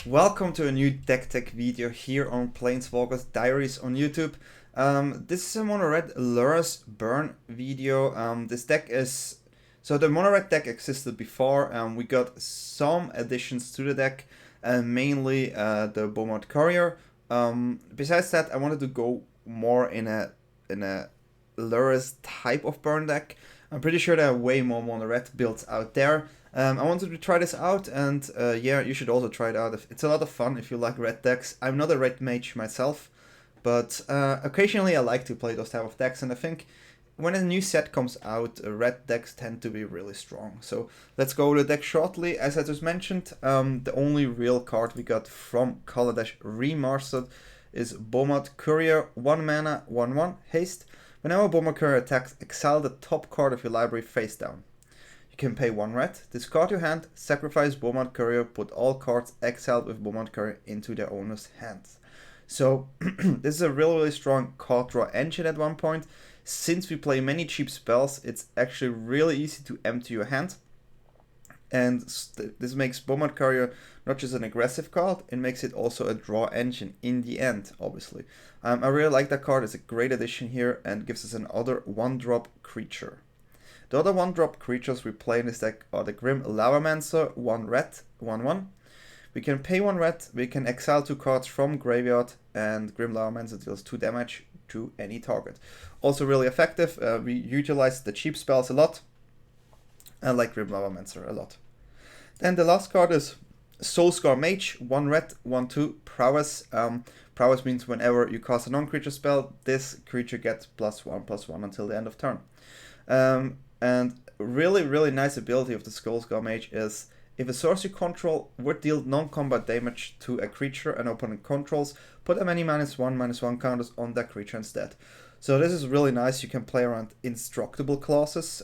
Welcome to a new deck tech video here on Planeswalker's Diaries on YouTube. This is a mono red Lurrus burn video. The mono red deck existed before. We got some additions to the deck, mainly the Beaumont Courier. Besides that, I wanted to go more in a Lurrus type of burn deck. I'm pretty sure there are way more mono red builds out there. I wanted to try this out, and yeah, you should also try it out. It's a lot of fun if you like red decks. I'm not a red mage myself, but occasionally I like to play those type of decks, and I think when a new set comes out, red decks tend to be really strong. So let's go over the deck shortly. As I just mentioned, the only real card we got from Kaladesh Remastered is Beaumont Courier, 1 mana, 1/1, haste. Whenever Beaumont Courier attacks, exile the top card of your library face down. You can pay 1 red, discard your hand, sacrifice Beaumont Courier, put all cards exiled with Beaumont Courier into their owner's hands. So this is a really strong card draw engine at one point. Since we play many cheap spells, it's actually really easy to empty your hand. And this makes Beaumont Courier not just an aggressive card, it makes it also a draw engine in the end, obviously. I really like that card, it's a great addition here and gives us another 1-drop creature. The other 1-drop creatures we play in this deck are the Grim Lavamancer, 1 red, 1/1. We can pay 1 red, we can exile 2 cards from graveyard, and Grim Lavamancer deals 2 damage to any target. Also really effective, we utilize the cheap spells a lot. I like Grim Lavamancer a lot. Then the last card is Soulscar Mage, 1 red, 1/2, prowess. Prowess means whenever you cast a non-creature spell, this creature gets +1/+1 until the end of turn. And really nice ability of the Soulscar Mage is if a source you control would deal non-combat damage to a creature an opponent controls, put a many -1/-1 counters on that creature instead. So this is really nice. You can play around indestructible clauses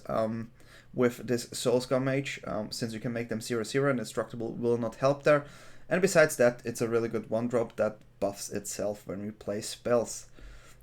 with this Soulscar Mage, since you can make them 0/0 and indestructible will not help there. And besides that, it's a really good 1-drop that buffs itself when we play spells.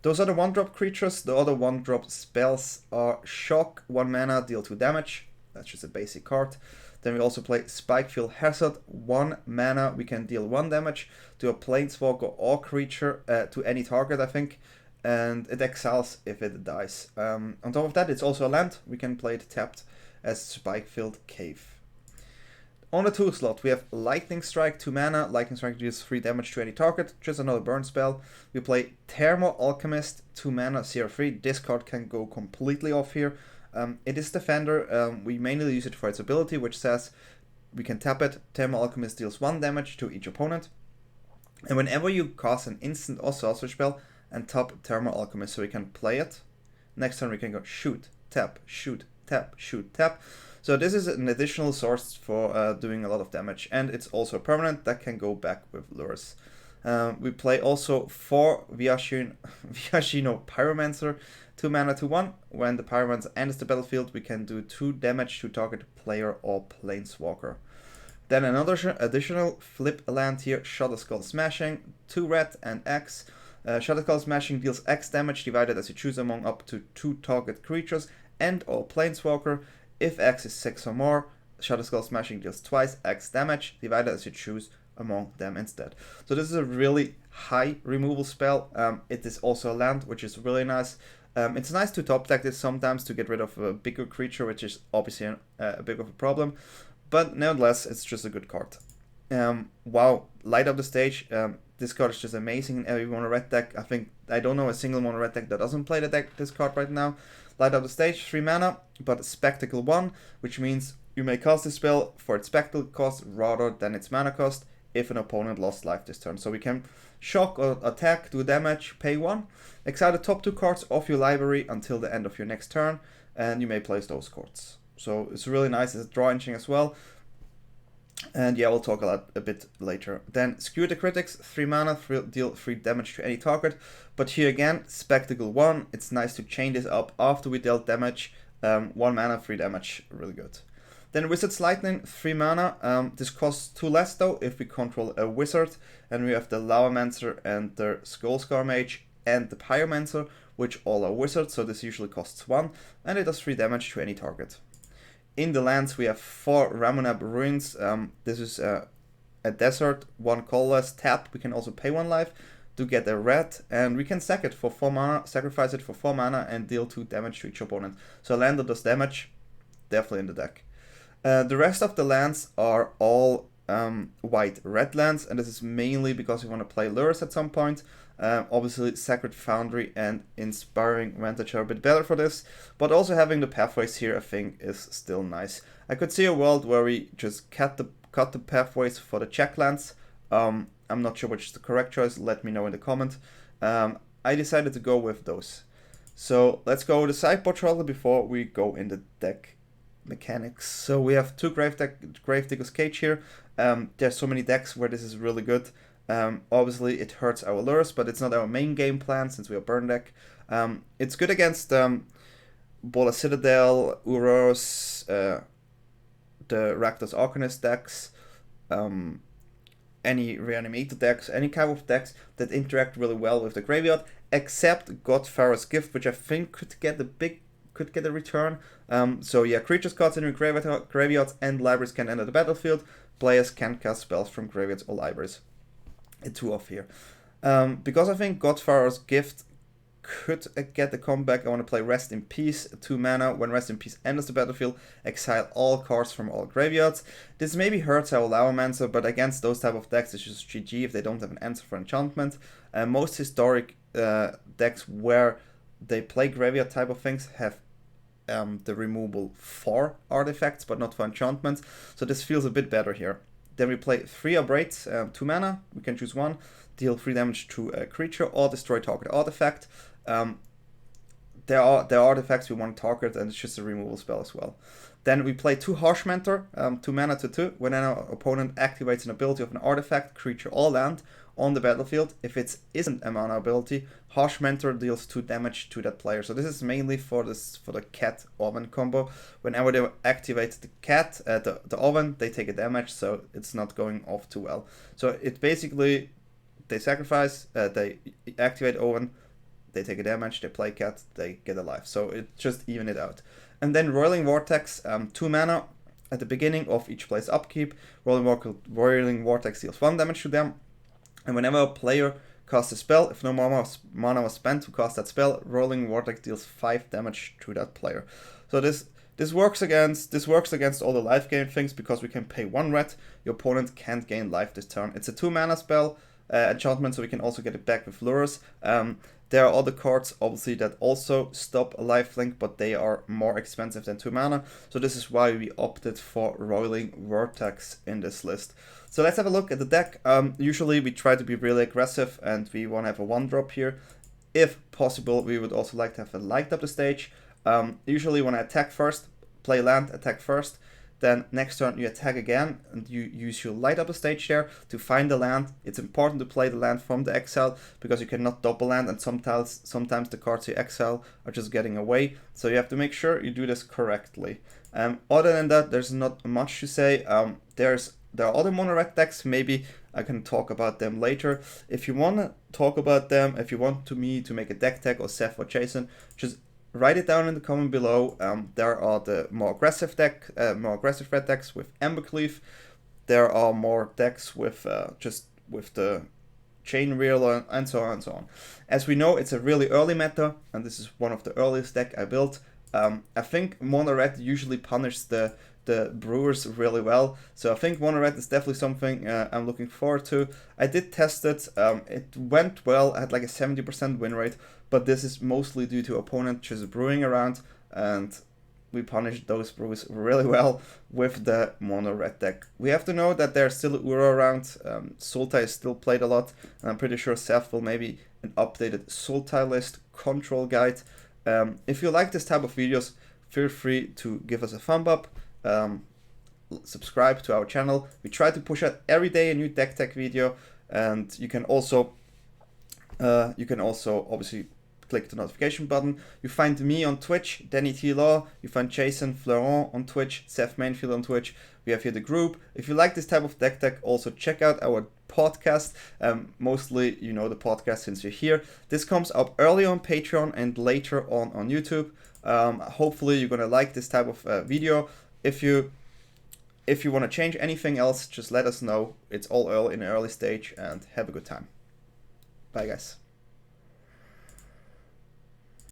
Those are the 1-drop creatures. The other 1-drop spells are Shock, 1 mana, deal 2 damage. That's just a basic card. Then we also play Spikefield Hazard, 1 mana, we can deal 1 damage to a planeswalker or creature, to any target I think, and it exiles if it dies. On top of that, it's also a land, we can play it tapped as Spikefield Cave. On the 2 slot, we have Lightning Strike, 2 mana. Lightning Strike deals 3 damage to any target, just another burn spell. We play Thermal Alchemist, 2 mana, 0/3. This card can go completely off here. It is Defender. We mainly use it for its ability, which says we can tap it. Thermal Alchemist deals 1 damage to each opponent. And whenever you cast an instant or sorcery spell and tap Thermal Alchemist, so we can play it, next turn we can go shoot, tap, shoot, tap, shoot, tap. So this is an additional source for doing a lot of damage, and it's also permanent that can go back with Lurrus. We play also 4 Viashino Pyromancer, 2 mana, 2/1. When the Pyromancer enters the battlefield, we can do 2 damage to target player or planeswalker. Then another additional flip land here, Shutterskull Smashing, 2 red and X. Shutterskull Smashing deals X damage divided as you choose among up to 2 target creatures and or planeswalker. If X is 6 or more, Shutterskull Smashing deals twice X damage, divided as you choose among them instead. So this is a really high removal spell. It is also a land, which is really nice. It's nice to top deck this sometimes to get rid of a bigger creature, which is obviously a bit of a problem. But nevertheless, it's just a good card. Wow, Light Up the Stage. This card is just amazing in every mono red deck. I don't know a single mono red deck that doesn't play this card right now. Light Up the Stage, 3 mana, but Spectacle 1, which means you may cast this spell for its spectacle cost rather than its mana cost if an opponent lost life this turn. So we can shock or attack, do damage, pay 1, exile the top 2 cards off your library until the end of your next turn, and you may place those cards. So it's really nice, it's a draw engine as well. And yeah, we'll talk a bit later. Then Skewer the Critics, 3 mana, deal 3 damage to any target. But here again, Spectacle 1, it's nice to chain this up after we dealt damage. 1 mana, 3 damage, really good. Then Wizard's Lightning, 3 mana. This costs 2 less though if we control a wizard. And we have the Lavamancer and the Soulscar Mage and the Pyromancer, which all are wizards, so this usually costs 1. And it does 3 damage to any target. In the lands, we have 4 Ramunap Ruins. This is a a desert, 1 colorless, tap, we can also pay 1 life to get a red, and we can sack it for 4 mana, sacrifice it for 4 mana, and deal 2 damage to each opponent. So a land that does damage, definitely in the deck. The rest of the lands are all white-red lands, and this is mainly because we want to play lures at some point. Obviously, Sacred Foundry and Inspiring Vantage are a bit better for this, but also having the pathways here, I think, is still nice. I could see a world where we just cut the pathways for the check lands. I'm not sure which is the correct choice. Let me know in the comment. I decided to go with those. So let's go with the sideboard shortly before we go in the deck mechanics. So we have 2 Gravedigger's Cage here. There's so many decks where this is really good. Obviously, it hurts our lures, but it's not our main game plan since we are burn deck. It's good against Bola Citadel, Uros, the Rakdos Arcanist decks, any reanimated decks, any kind of decks that interact really well with the graveyard, except Godfarer's Gift, which I think could get a return. So yeah, creatures caught in graveyards and libraries can enter the battlefield. Players can cast spells from graveyards or libraries. 2 off here. Because I think Godfarer's Gift could get the comeback, I want to play Rest in Peace, 2 mana. When Rest in Peace enters the battlefield, exile all cards from all graveyards. This maybe hurts our Lavamancer, but against those type of decks, it's just GG if they don't have an answer for enchantment. Most historic decks where they play graveyard type of things have the removal for artifacts, but not for enchantments. So this feels a bit better here. Then we play 3 Abrades, 2 mana. We can choose 1, deal 3 damage to a creature or destroy target artifact. There are artifacts we want to target, and it's just a removal spell as well. Then we play 2 Harsh Mentor, 2 mana to 2. When our opponent activates an ability of an artifact, creature, or land on the battlefield, if it isn't a mana ability, Harsh Mentor deals 2 damage to that player. So this is mainly for the cat oven combo. Whenever they activate the cat, the oven, they take a damage, so it's not going off too well. So it basically, they sacrifice, they activate oven, they take a damage, they play cat, they get a life. So it just even it out. And then Roiling Vortex, 2 mana at the beginning of each player's upkeep. Roiling Vortex deals 1 damage to them. And whenever a player casts a spell, if no mana was spent to cast that spell, Roiling Vortex deals 5 damage to that player. So this works against all the life gain things because we can pay 1 red. Your opponent can't gain life this turn. It's a 2 mana spell enchantment, so we can also get it back with lures. There are other cards, obviously, that also stop a lifelink, but they are more expensive than 2 mana. So this is why we opted for Roiling Vortex in this list. So let's have a look at the deck. Usually we try to be really aggressive and we want to have a 1-drop here. If possible, we would also like to have a light up the stage. Usually when I attack first, play land, attack first. Then next turn you attack again and you use your light up the stage there to find the land. It's important to play the land from the exile because you cannot double land, and sometimes the cards you exile are just getting away. So you have to make sure you do this correctly. Other than that, there's not much to say. There are other mono red decks, maybe I can talk about them later. If you want to talk about them, if you want me to make a deck tag, or Seth or Jason, just write it down in the comment below. There are the more aggressive red decks with Embercleave. There are more decks with with the Chain Reel and so on and so on. As we know, it's a really early meta, and this is one of the earliest deck I built. I think mono red usually punishes the brewers really well, so I think mono red is definitely something I'm looking forward to. I did test it, it went well. I had like a 70% win rate, but this is mostly due to opponent just brewing around, and we punished those brews really well with the mono red deck. We have to know that there's still Uro around. Sultai is still played a lot, and I'm pretty sure Seth will maybe an updated Sultai list control guide. If you like this type of videos, feel free to give us a thumb up. Subscribe to our channel. We try to push out every day a new deck tech video, and you can also obviously click the notification button. You find me on Twitch, DanyTlaw. You find Jason Florent on Twitch, Seth Mainfield on Twitch. We have here the group. If you like this type of deck tech, also check out our podcast. Mostly you know the podcast since you're here. This comes up early on Patreon and later on YouTube. Hopefully you're gonna like this type of video. If you if you want to change anything else, just let us know. It's all in an early stage, and have a good time. Bye, guys.